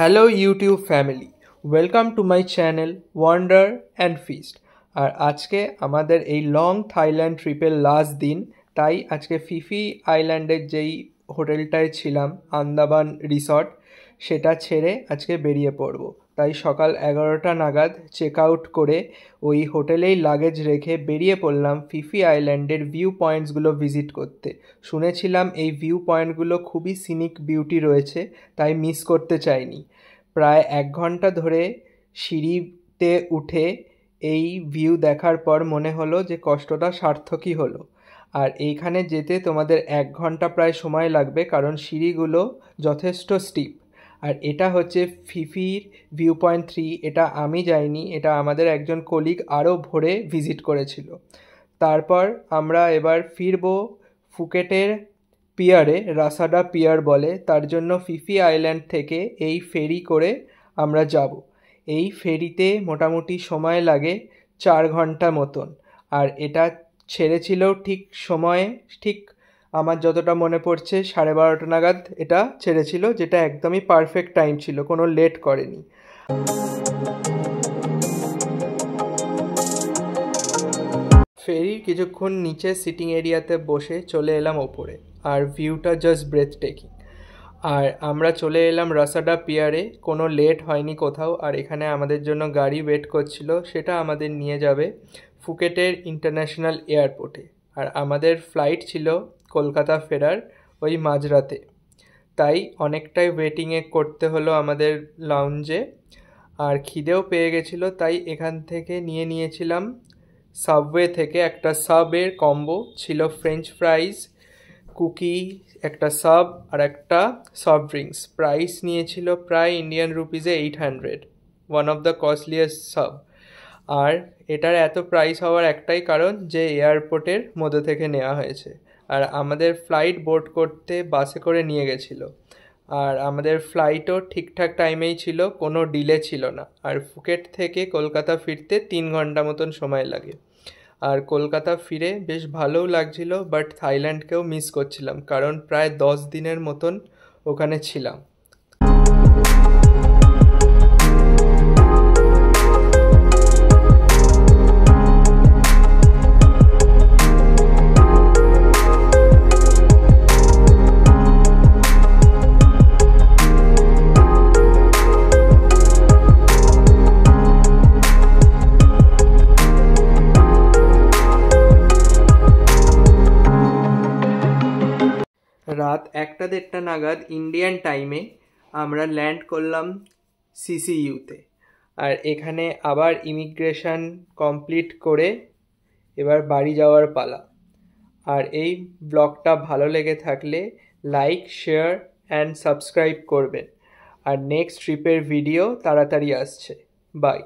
Hello YouTube family, welcome to my channel wonder and feast. আর আজকে আমাদের এই লং থাইল্যান্ড ট্রিপের লাস্ট দিন, তাই আজকে ফিফি আইল্যান্ডের যেই হোটেলটায় ছিলাম আন্দামান রিসর্ট, সেটা ছেড়ে আজকে বেরিয়ে পড়ব। তাই সকাল 11টা নাগাদ চেক আউট করে ওই হোটেলেই লাগেজ রেখে বেরিয়ে পড়লাম ফিফি আইল্যান্ডের ভিউ পয়েন্টসগুলো ভিজিট করতে। শুনেছিলাম এই ভিউ পয়েন্টগুলো খুবই সিনিক বিউটি রয়েছে, তাই মিস করতে চাইনি। প্রায় 1 ঘন্টা ধরে সিঁড়িতে উঠে এই ভিউ দেখার পর মনে হলো যে কষ্টটা সার্থকই হলো। আর এইখানে যেতে তোমাদের 1 ঘন্টা প্রায় সময় লাগবে, কারণ সিঁড়িগুলো যথেষ্ট স্টিপ। আর এটা হচ্ছে ফিফির ভিউ পয়েন্ট 3। এটা আমি যাইনি, এটা আমাদের একজন কলিগ আরও ভোরে ভিজিট করেছিল। তারপর আমরা এবার ফিরবো ফুকেটের পিয়ারে, রাসাডা পিয়ার বলে, তার জন্য ফিফি আইল্যান্ড থেকে এই ফেরি করে আমরা যাব। এই ফেরিতে মোটামুটি সময় লাগে 4 ঘন্টা মতন। আর এটা ছেড়েছিল ঠিক আমার যতটা মনে পড়ছে 12:30 নাগাদ এটা ছেড়েছিল, যেটা একদমই পারফেক্ট টাইম ছিল, কোনো লেট করেনি। ফেরির কিছুক্ষণ নিচে সিটিং এরিয়াতে বসে চলে এলাম ওপরে, আর ভিউটা জাস্ট ব্রেথ টেকিং। আর আমরা চলে এলাম রাসাডা পিয়ারে, কোনো লেট হয়নি কোথাও। আর এখানে আমাদের জন্য গাড়ি ওয়েট করছিল, সেটা আমাদের নিয়ে যাবে ফুকেটের ইন্টারন্যাশনাল এয়ারপোর্টে। আর আমাদের ফ্লাইট ছিল কলকাতা ফেরার ওই মাঝরাতে, তাই অনেকটাই ওয়েটিংয়ে করতে হলো আমাদের লাউঞ্জে। আর খিদেও পেয়ে গেছিলো, তাই এখান থেকে নিয়েছিলাম সাবওয়ে থেকে একটা সাবের কম্বো ছিল, ফ্রেঞ্চ ফ্রাইজ, কুকি, একটা সাব আর একটা সফট ড্রিঙ্কস। প্রাইস নিয়েছিল প্রায় ইন্ডিয়ান রুপিজে 800, one of the costliest sub. আর এটার এত প্রাইস হওয়ার একটাই কারণ যে এয়ারপোর্টের মধ্যে থেকে নেওয়া হয়েছে। আর আমাদের ফ্লাইট বোর্ড করতে বাসে করে নিয়ে গেছিলো। আর আমাদের ফ্লাইটও ঠিকঠাক টাইমেই ছিল, কোনো ডিলে ছিল না। আর ফুকেট থেকে কলকাতা ফিরতে 3 ঘন্টা মতন সময় লাগে। আর কলকাতা ফিরে বেশ ভালোও লাগছিল, বাট থাইল্যান্ডকেও মিস করছিলাম, কারণ প্রায় 10 দিনের মতন ওখানে ছিলাম। রাত 1টা-1:30 নাগাদ ইন্ডিয়ান টাইমে আমরা ল্যান্ড করলাম সিসিইউতে। আর এখানে আবার ইমিগ্রেশন কমপ্লিট করে এবার বাড়ি যাওয়ার পালা। আর এই ব্লগটা ভালো লেগে থাকলে লাইক, শেয়ার অ্যান্ড সাবস্ক্রাইব করবেন। আর নেক্সট ট্রিপের ভিডিও তাড়াতাড়ি আসছে। বাই।